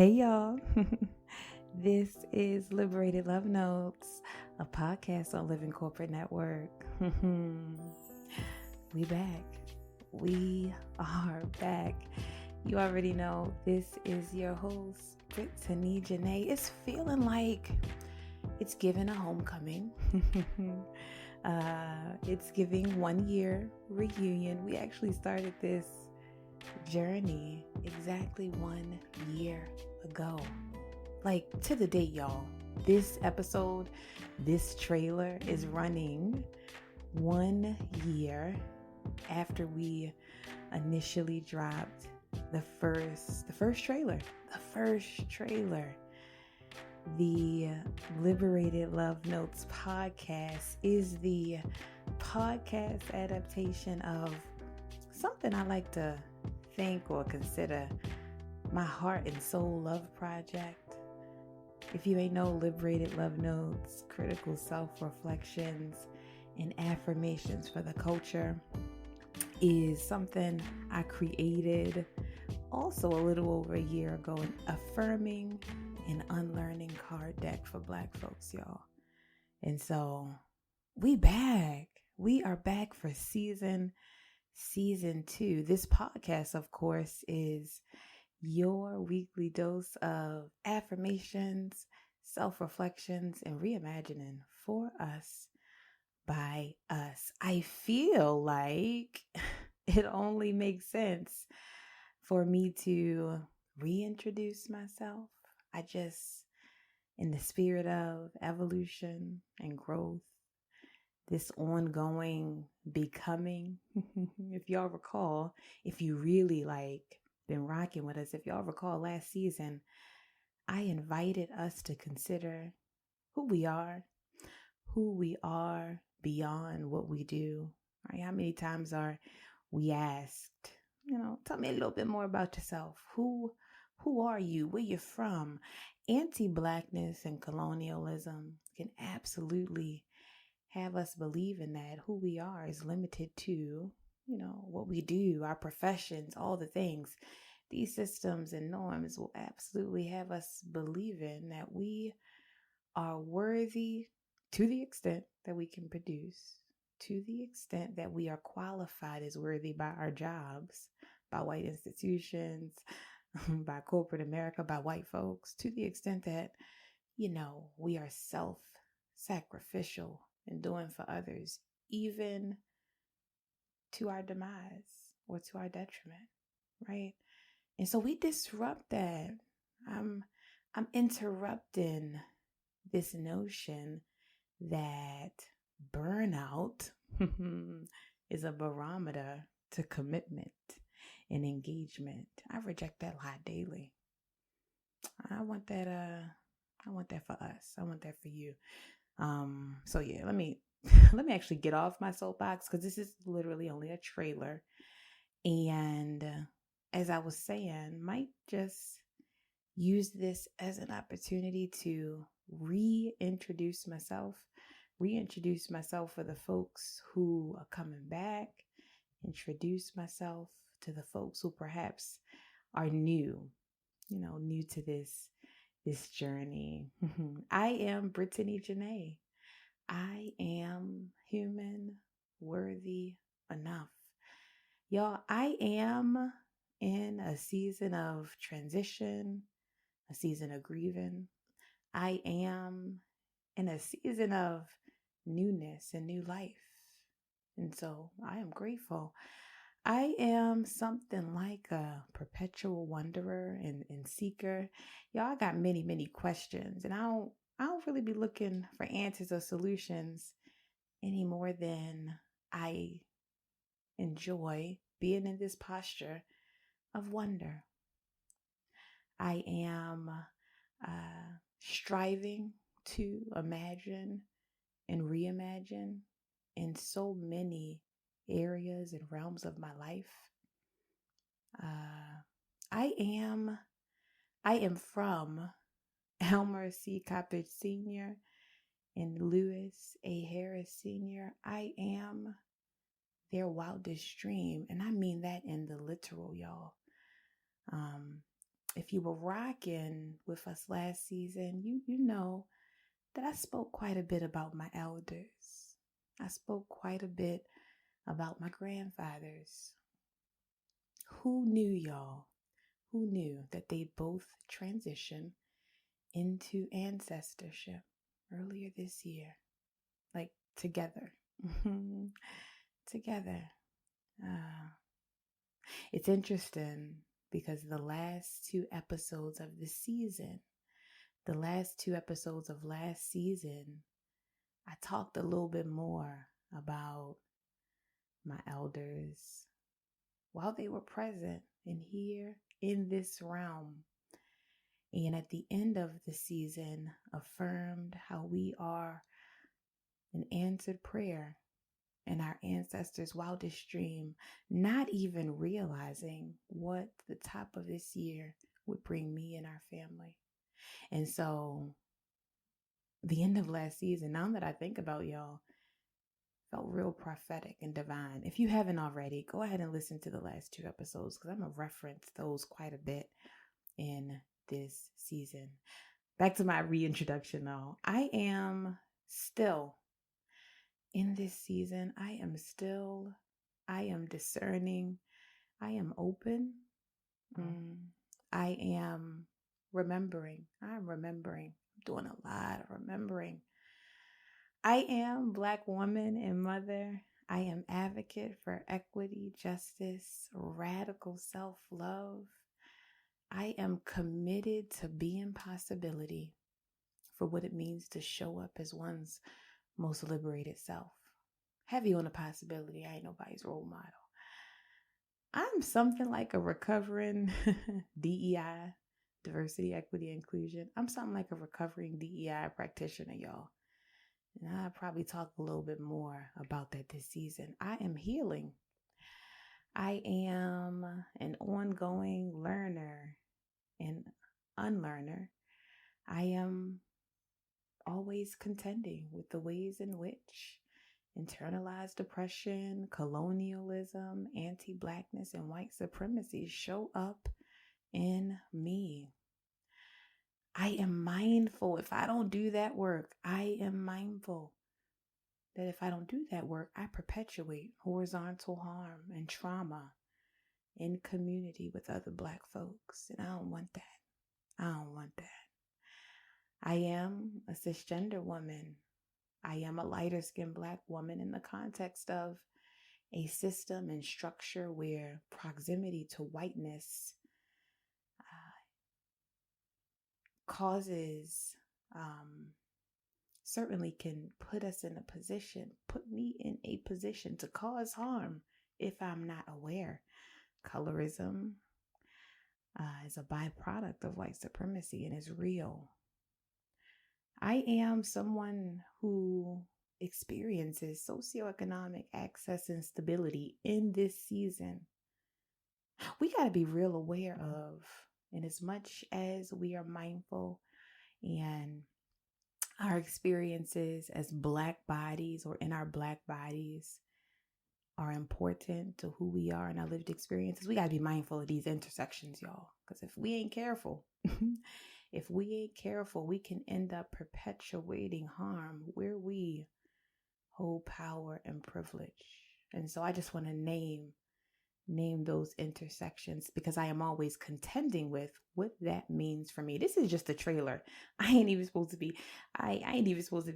Hey y'all, this is Liberated Love Notes, a podcast on Living Corporate Network. We back. We are back. You already know this is your host, Brittany Janay. It's feeling like it's giving a homecoming. It's giving 1 year reunion. We actually started this journey exactly 1 year ago. Like to the date, y'all. This episode, this trailer is running 1 year after we initially dropped the first trailer. The Liberated Love Notes podcast is the podcast adaptation of something I like to think or consider my heart and soul love project. If you ain't know, Liberated Love Notes, critical self-reflections and affirmations for the culture is something I created also a little over a year ago, an affirming and unlearning card deck for Black folks, y'all. And so we are back for season 2. This podcast, of course, is your weekly dose of affirmations, self-reflections, and reimagining for us by us. I feel like it only makes sense for me to reintroduce myself. In the spirit of evolution and growth, this ongoing becoming, if y'all recall, if you really been rocking with us, if y'all recall last season, I invited us to consider who we are beyond what we do. Right? How many times are we asked, tell me a little bit more about yourself. Who are you? Where you're from? Anti-Blackness and colonialism can absolutely have us believing that who we are is limited to, what we do, our professions, all the things. These systems and norms will absolutely have us believing that we are worthy to the extent that we can produce, to the extent that we are qualified as worthy by our jobs, by white institutions, by corporate America, by white folks, to the extent that, we are self-sacrificial and doing for others, even to our demise or to our detriment, right? And so we disrupt that. I'm interrupting this notion that burnout is a barometer to commitment and engagement. I reject that lie daily. I want that for us. I want that for you. So yeah, let me actually get off my soapbox, because this is literally only a trailer. And as I was saying, might just use this as an opportunity to reintroduce myself for the folks who are coming back, introduce myself to the folks who perhaps are new to this journey. I am Brittany Janay. I am human, worthy enough. Y'all, I am in a season of transition, a season of grieving. I am in a season of newness and new life. And so I am grateful. I am something like a perpetual wanderer and seeker. Y'all, I got many, many questions, and I don't really be looking for answers or solutions any more than I enjoy being in this posture of wonder. I am striving to imagine and reimagine in so many areas and realms of my life. I am from Elmer C. Coppage Sr. and Lewis A. Harris Sr. I am their wildest dream, and I mean that in the literal, y'all. if you were rocking with us last season, you know that I spoke quite a bit about my elders. I spoke quite a bit about my grandfathers. Who knew, y'all? Who knew that they both transitioned into ancestorship earlier this year? Like together. Together. It's interesting because the last two episodes of the season, the last two episodes of last season, I talked a little bit more about my elders while they were present and here in this realm. And at the end of the season, affirmed how we are an answered prayer in our ancestors' wildest dream, not even realizing what the top of this year would bring me and our family. And so the end of last season, now that I think about y'all, felt real prophetic and divine. If you haven't already, go ahead and listen to the last two episodes because I'm going to reference those quite a bit in this season. Back to my reintroduction though. I am still in this season. I am discerning. I am open. I am remembering. I'm doing a lot of remembering. I am Black woman and mother. I am advocate for equity, justice, radical self-love. I am committed to being possibility for what it means to show up as one's most liberated self. Heavy on the possibility. I ain't nobody's role model. I'm something like a recovering DEI, diversity, equity, inclusion. I'm something like a recovering DEI practitioner, y'all. And I'll probably talk a little bit more about that this season. I am healing. I am an ongoing learner and unlearner. I am always contending with the ways in which internalized oppression, colonialism, anti-Blackness, and white supremacy show up in me. I am mindful. If I don't do that work, I am mindful that if I don't do that work, I perpetuate horizontal harm and trauma in community with other Black folks. And I don't want that. I don't want that. I am a cisgender woman. I am a lighter skinned Black woman in the context of a system and structure where proximity to whiteness certainly can put me in a position to cause harm if I'm not aware. Colorism is a byproduct of white supremacy and is real. I am someone who experiences socioeconomic access and stability in this season. We got to be real aware of, and as much as we are mindful and our experiences as Black bodies or in our Black bodies are important to who we are and our lived experiences, we got to be mindful of these intersections, y'all. Because if we ain't careful, we can end up perpetuating harm where we hold power and privilege. And so I just want to name those intersections because I am always contending with what that means for me. This is just a trailer. I ain't even supposed to be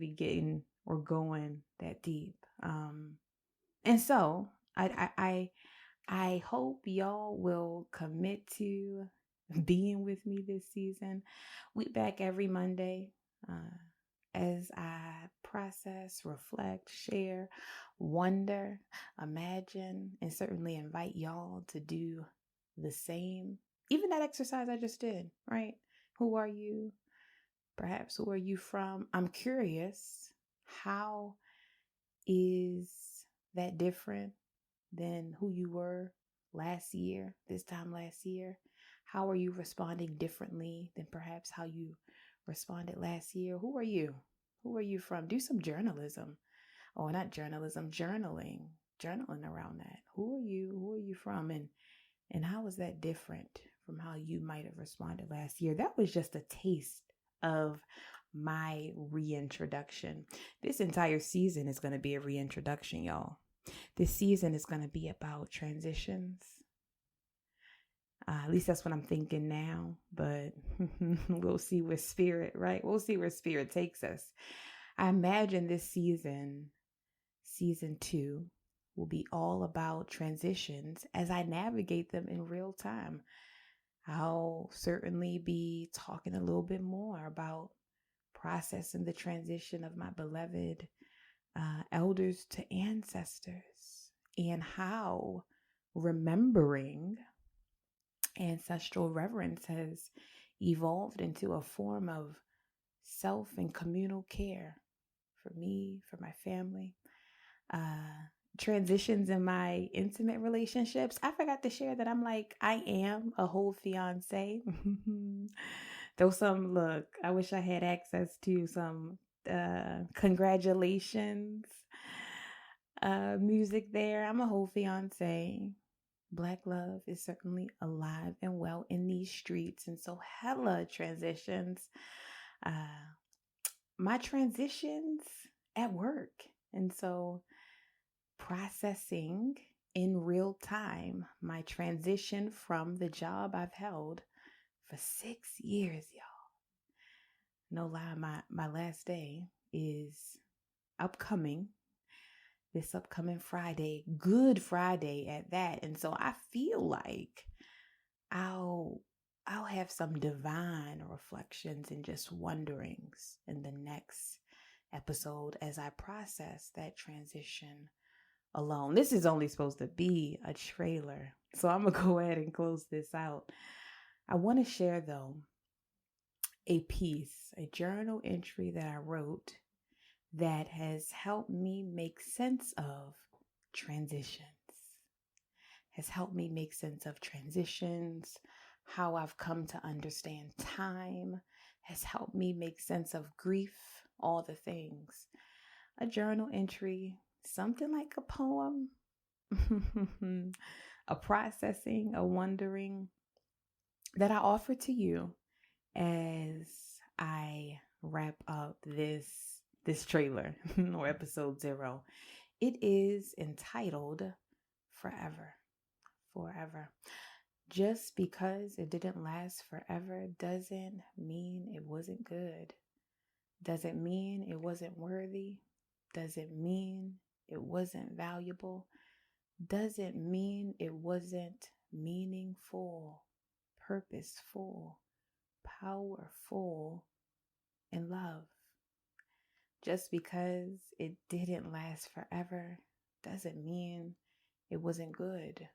getting or going that deep. And so I hope y'all will commit to being with me this season. We back every Monday as I process, reflect, share, wonder, imagine, and certainly invite y'all to do the same. Even that exercise I just did, right? Who are you? Perhaps who are you from? I'm curious, how is that different than who you were this time last year? How are you responding differently than perhaps how you responded last year? Who are you? Who are you from? Do some journalism. Oh, not journalism, journaling around that. Who are you? Who are you from? And how is that different from how you might have responded last year. That was just a taste of my reintroduction. This entire season is going to be a reintroduction, y'all. This season is going to be about transitions. At least that's what I'm thinking now, but we'll see where spirit, right? We'll see where spirit takes us. I imagine this season 2, will be all about transitions as I navigate them in real time. I'll certainly be talking a little bit more about processing the transition of my beloved elders to ancestors, and how remembering ancestral reverence has evolved into a form of self and communal care for me, for my family. Transitions in my intimate relationships. I forgot to share that I am a whole fiance. Though I wish I had access to some congratulations music there. I'm a whole fiance. Black love is certainly alive and well in these streets, and so hella transitions. My transitions at work, and so processing in real time my transition from the job I've held for 6 years, y'all. No lie, my last day is upcoming. This upcoming Friday, Good Friday at that. And so I feel like I'll have some divine reflections and just wonderings in the next episode as I process that transition alone. This is only supposed to be a trailer, so I'm gonna go ahead and close this out. I want to share, though, a journal entry that I wrote that has helped me make sense of transitions. How I've come to understand time, has helped me make sense of grief, all the things. A journal entry, something like a poem, a processing, a wondering that I offer to you as I wrap up this trailer or episode 0. It is entitled Forever. Just because it didn't last forever doesn't mean it wasn't good. Doesn't mean it wasn't worthy. Doesn't mean it wasn't valuable. Doesn't mean it wasn't meaningful, purposeful, powerful, and love. Just because it didn't last forever doesn't mean it wasn't good.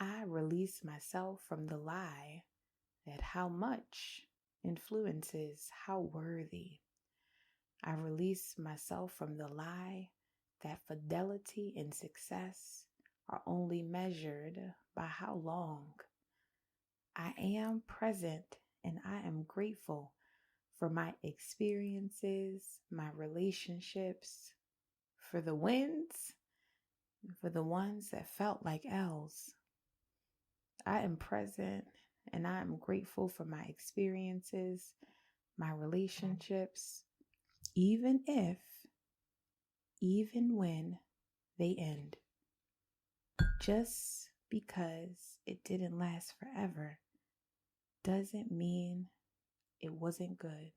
I release myself from the lie that how much influences how worthy. I release myself from the lie that fidelity and success are only measured by how long. I am present and I am grateful for my experiences, my relationships, for the wins, for the ones that felt like L's. I am present and I am grateful for my experiences, my relationships, even when they end. Just because it didn't last forever doesn't mean it wasn't good.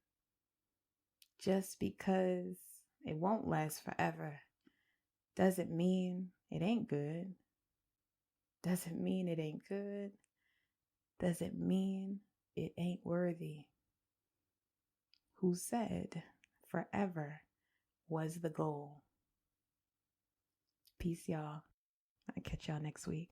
Just because it won't last forever doesn't mean it ain't good. Doesn't mean it ain't good. Doesn't mean it ain't worthy. Who said forever was the goal? Peace, y'all. I'll catch y'all next week.